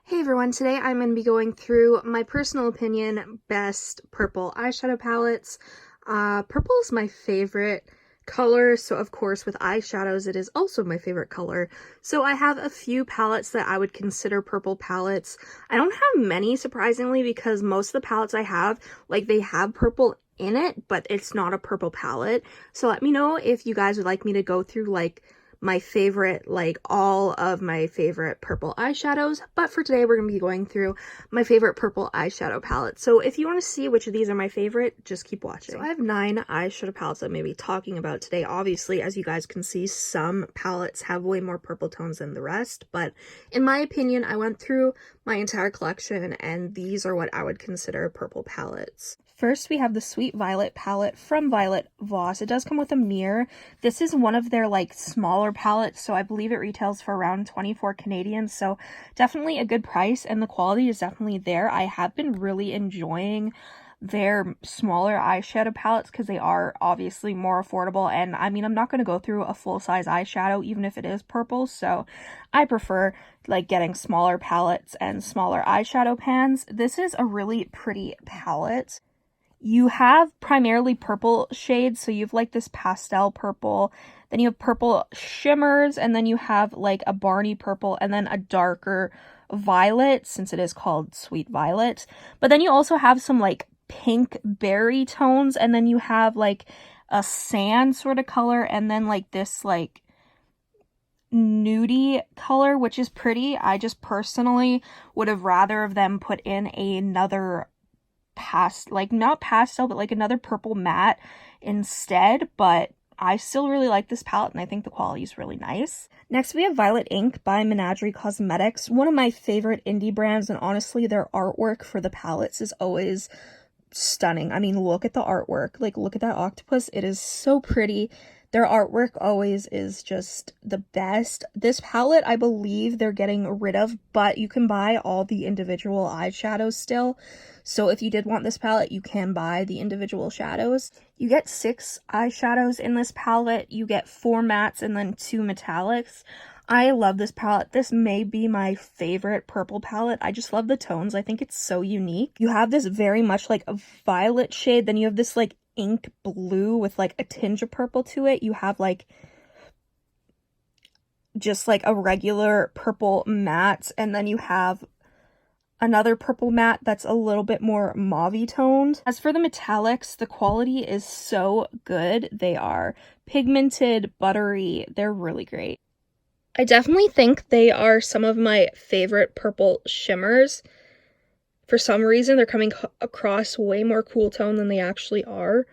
Hey everyone, today I'm going to be going through my personal opinion best purple eyeshadow palettes. Purple is my favorite color, so of course with eyeshadows it is also my favorite color. So I have a few palettes that I would consider purple palettes. I don't have many, surprisingly, because most of the palettes I have, like, they have purple in it, but it's not a purple palette. So let me know if you guys would like me to go through, like, my favorite, like all of my favorite purple eyeshadows, but for today we're going to be going through my favorite purple eyeshadow palette. So if you want to see which of these are my favorite, just keep watching. So I have 9 eyeshadow palettes I'm going to be talking about today. Obviously, as you guys can see, some palettes have way more purple tones than the rest, but in my opinion, I went through my entire collection and these are what I would consider purple palettes. First, we have the Sweet Violet palette from Voss. It does come with a mirror. This is one of their, like, smaller palettes, so I believe it retails for around 24 Canadian, so definitely a good price, and the quality is definitely there. I have been really enjoying their smaller eyeshadow palettes because they are obviously more affordable, and I mean, I'm not going to go through a full-size eyeshadow even if it is purple, so I prefer like getting smaller palettes and smaller eyeshadow pans. This is a really pretty palette. You have primarily purple shades, so you have like this pastel purple, then you have purple shimmers, and then you have like a Barney purple, and then a darker violet, since it is called Sweet Violet. But then you also have some like pink berry tones, and then you have like a sand sort of color, and then like this like nudie color, which is pretty. I just personally would have rather of them put in another not pastel, but like another purple matte instead, but I still really like this palette and I think the quality is really nice. Next, we have Violet Ink by Menagerie Cosmetics, one of my favorite indie brands, and honestly their artwork for the palettes is always stunning. I mean, look at the artwork, like look at that octopus, it is so pretty. Their artwork always is just the best. This palette, I believe they're getting rid of, but you can buy all the individual eyeshadows still. So if you did want this palette, you can buy the individual shadows. You get 6 eyeshadows in this palette. You get 4 mattes and then 2 metallics. I love this palette. This may be my favorite purple palette. I just love the tones. I think it's so unique. You have this very much like a violet shade. Then you have this like ink blue with like a tinge of purple to it. You have like just like a regular purple matte, and then you have another purple matte that's a little bit more mauve toned. As for the metallics, the quality is so good. They are pigmented, buttery, they're really great. I definitely think they are some of my favorite purple shimmers. For some reason, they're coming across way more cool tone than they actually are.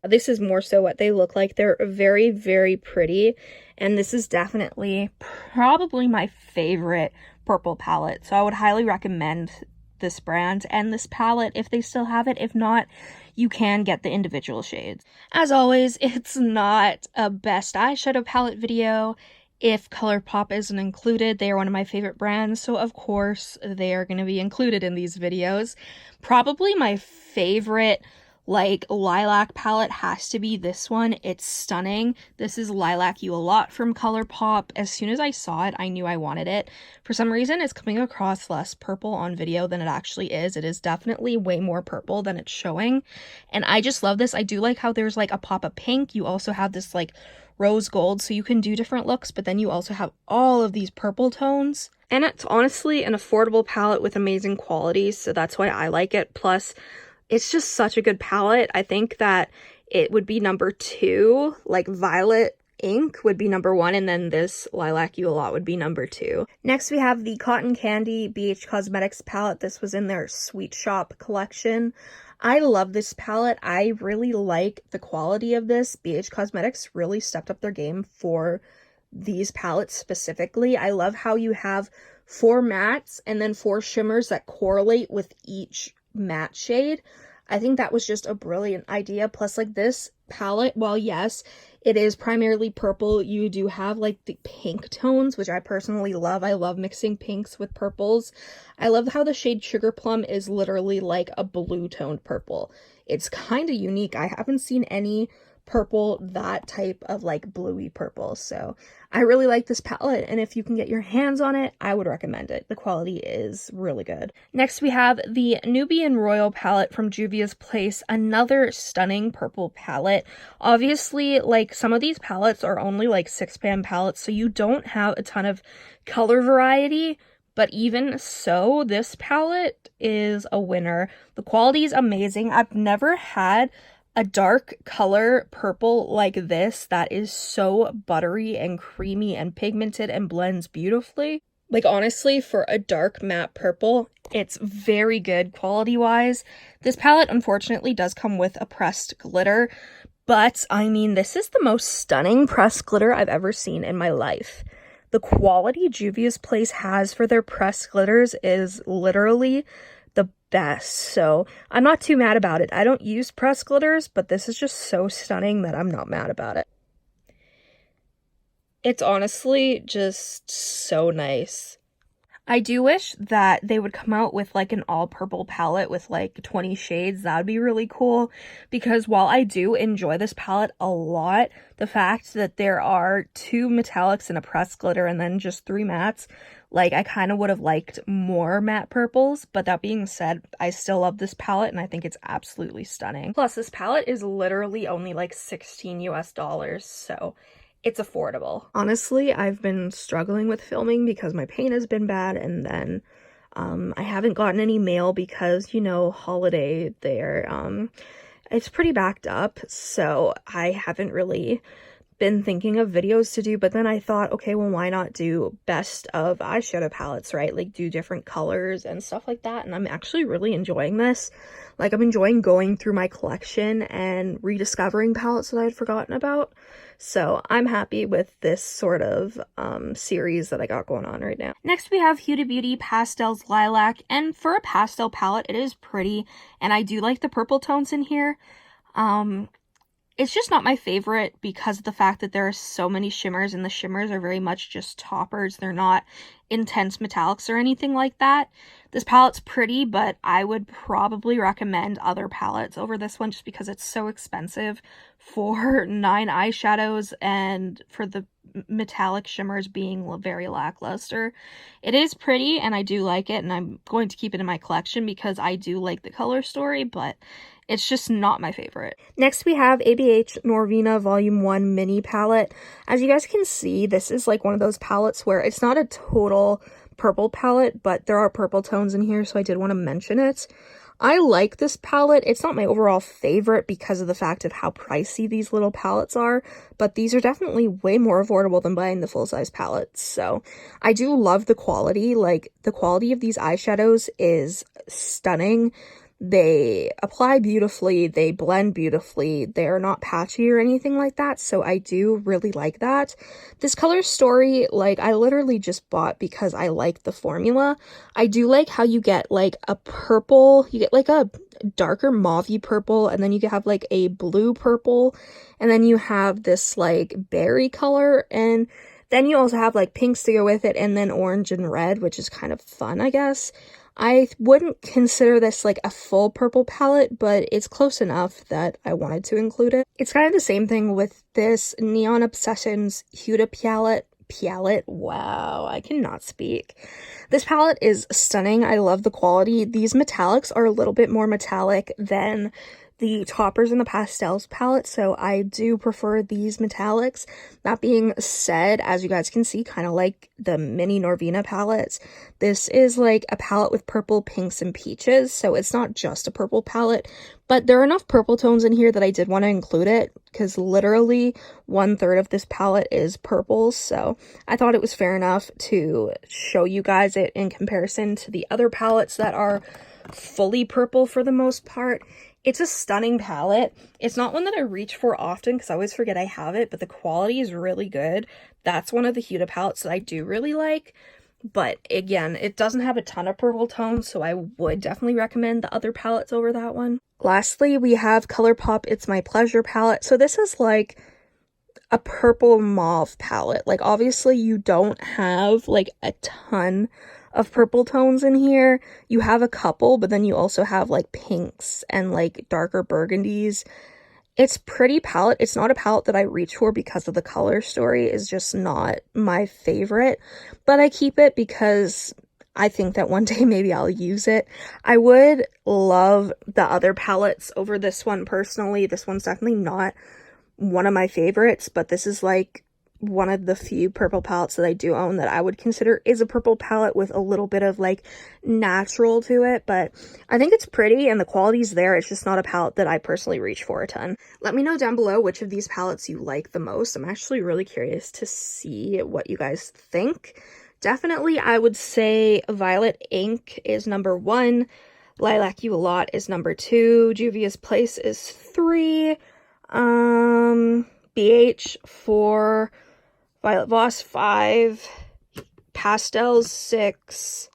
This is more so what they look like. They're very, very pretty, and this is definitely probably my favorite purple palette. So I would highly recommend this brand and this palette if they still have it. If not, you can get the individual shades. As always, it's not a best eyeshadow palette video if Colourpop isn't included. They are one of my favorite brands, so of course they are going to be included in these videos. Probably my favorite like lilac palette has to be this one. It's stunning. This is Lilac You A Lot from Colourpop. As soon as I saw it, I knew I wanted it. For some reason, it's coming across less purple on video than it actually is. It is definitely way more purple than it's showing, and I just love this. I do like how there's like a pop of pink. You also have this like rose gold, so you can do different looks, but then you also have all of these purple tones. And it's honestly an affordable palette with amazing quality, so that's why I like it. Plus, it's just such a good palette. I think that it would be number 2, like Violet Ink would be number 1, and then this Lilac You A Lot would be number 2. Next, we have the Cotton Candy BH Cosmetics palette. This was in their Sweet Shop collection. I love this palette. I really like the quality of this. BH Cosmetics really stepped up their game for these palettes specifically. I love how you have 4 mattes and then 4 shimmers that correlate with each matte shade. I think that was just a brilliant idea. Plus, like, this palette, while yes, it is primarily purple, you do have like the pink tones, which I personally love. I love mixing pinks with purples. I love how the shade Sugar Plum is literally like a blue toned purple. It's kind of unique. I haven't seen any purple, that type of like bluey purple. So I really like this palette, and if you can get your hands on it, I would recommend it. The quality is really good. Next we have the Nubian Royal palette from Juvia's Place, another stunning purple palette. Obviously, like, some of these palettes are only like 6-pan palettes, so you don't have a ton of color variety, but even so, this palette is a winner. The quality is amazing. I've never had a dark color purple like this that is so buttery and creamy and pigmented and blends beautifully. Like, honestly, for a dark matte purple, it's very good quality-wise. This palette, unfortunately, does come with a pressed glitter, but, I mean, this is the most stunning pressed glitter I've ever seen in my life. The quality Juvia's Place has for their pressed glitters is literally the best, so I'm not too mad about it. I don't use pressed glitters, but this is just so stunning that I'm not mad about it. It's honestly just so nice. I do wish that they would come out with like an all purple palette with like 20 shades. That would be really cool, because while I do enjoy this palette a lot, the fact that there are 2 metallics and a pressed glitter and then just 3 mattes, like, I kind of would have liked more matte purples. But that being said, I still love this palette and I think it's absolutely stunning. Plus, this palette is literally only like $16 US, so it's affordable. Honestly, I've been struggling with filming because my paint has been bad, and then I haven't gotten any mail because, you know, holiday there. It's pretty backed up, so I haven't really been thinking of videos to do, but then I thought, okay, well, why not do best of eyeshadow palettes, right? Like, do different colors and stuff like that, and I'm actually really enjoying this. Like, I'm enjoying going through my collection and rediscovering palettes that I had forgotten about. So I'm happy with this sort of series that I got going on right now. Next we have Huda Beauty Pastels Lilac, and for a pastel palette, it is pretty, and I do like the purple tones in here. It's just not my favorite because of the fact that there are so many shimmers, and the shimmers are very much just toppers. They're not intense metallics or anything like that. This palette's pretty, but I would probably recommend other palettes over this one just because it's so expensive for 9 eyeshadows and for the metallic shimmers being very lackluster. It is pretty and I do like it, and I'm going to keep it in my collection because I do like the color story, but it's just not my favorite. Next we have ABH Norvina Volume 1 Mini Palette. As you guys can see, this is like one of those palettes where it's not a total purple palette, but there are purple tones in here, so I did want to mention it. I like this palette. It's not my overall favorite because of the fact of how pricey these little palettes are, but these are definitely way more affordable than buying the full-size palettes. So I do love the quality. Like, the quality of these eyeshadows is stunning. They apply beautifully, they blend beautifully, they're not patchy or anything like that, so I do really like that. This color story, like, I literally just bought because I like the formula. I do like how you get, like, a purple, you get, like, a darker mauve-y purple, and then you have, like, a blue purple, and then you have this, like, berry color, and then you also have, like, pinks to go with it, and then orange and red, which is kind of fun, I guess. I wouldn't consider this like a full purple palette, but it's close enough that I wanted to include it. It's kind of the same thing with this Neon Obsessions Huda palette. Wow, I cannot speak. This palette is stunning. I love the quality. These metallics are a little bit more metallic than the toppers in the Pastels palette, so I do prefer these metallics. That being said, as you guys can see, kind of like the mini Norvina palettes, this is like a palette with purple, pinks, and peaches, so it's not just a purple palette, but there are enough purple tones in here that I did want to include it, because literally 1/3 of this palette is purples, so I thought it was fair enough to show you guys it in comparison to the other palettes that are fully purple for the most part. It's a stunning palette. It's not one that I reach for often because I always forget I have it, but the quality is really good. That's one of the Huda palettes that I do really like. But again, it doesn't have a ton of purple tones, so I would definitely recommend the other palettes over that one. Lastly, we have Colourpop It's My Pleasure palette. So this is like a purple mauve palette. Like, obviously you don't have like a ton of purple tones in here. You have a couple, but then you also have like pinks and like darker burgundies. It's pretty palette. It's not a palette that I reach for because of the color story is just not my favorite, but I keep it because I think that one day maybe I'll use it. I would love the other palettes over this one personally. This one's definitely not one of my favorites, but this is like one of the few purple palettes that I do own that I would consider is a purple palette with a little bit of like natural to it, but I think it's pretty and the quality's there. It's just not a palette that I personally reach for a ton. Let me know down below which of these palettes you like the most. I'm actually really curious to see what you guys think. Definitely, I would say Violet Ink is number 1, Lilac You A Lot is number 2, Juvia's Place is 3, BH 4, Violet Voss 5, Pastels 6,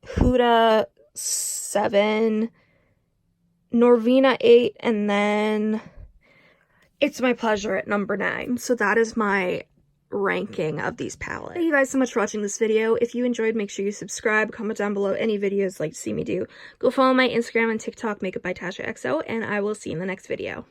Huda 7, Norvina 8, and then It's My Pleasure at number 9. So that is my ranking of these palettes. Thank you guys so much for watching this video. If you enjoyed, make sure you subscribe, comment down below any videos you'd like to see me do. Go follow my Instagram and TikTok, Makeup by Tasha XO, and I will see you in the next video.